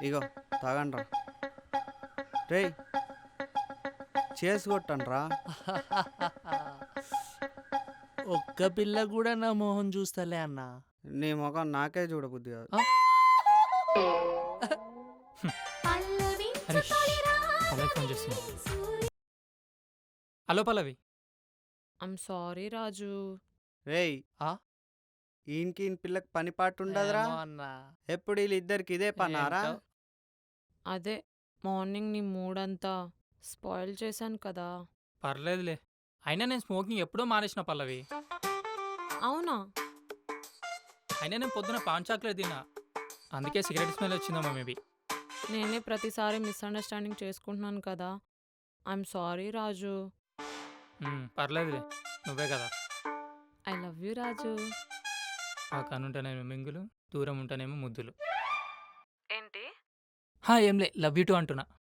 ఇగో తాగండ్రా. రేయ్ చేసి కొట్టండ్రా. ఒక్క పిల్ల కూడా నా మొహం చూస్తలే అన్నా. నీ ముఖం నాకే చూడబుద్ది కాదు. ఆ? హరీష్ పల్లవి ఫోన్ చేస్తున్నా. Hello Pallavi. ఐమ్ సారీ రాజు. రేయ్ ఆ? ఈయనకి ఈయన పిల్లకి పని పాటు ఉండదురా. ఏమో అన్నా. ఎప్పుడు వీళ్ళిద్దరికి ఇదే పనారా? ఏంటో. అదే మార్నింగ్ నీ మూడంతా స్పాయిల్ చేశాను కదా. పర్లేదులే, అయినా నేను స్మోకింగ్ ఎప్పుడో మానేసిన పల్లవి. అవునా? అయినా నేను పొద్దున పాన్ చాక్లెట్ తిన్నా, అందుకే సిగరెట్ స్మెల్ వచ్చిందమ్మా మేబీ. నేనే ప్రతిసారి మిస్అండర్స్టాండింగ్ చేసుకుంటున్నాను కదా. ఐఎమ్ సారీ రాజు. పర్లేదులే, నువ్వే కదా. ఐ లవ్ యూ రాజు. ఆ కనుంటేనేమో మింగులు, దూరం ఉంటేనేమో ముద్దులు. ఏంటి? ఏం లే, లవ్ యూ టూ అంటున్నా.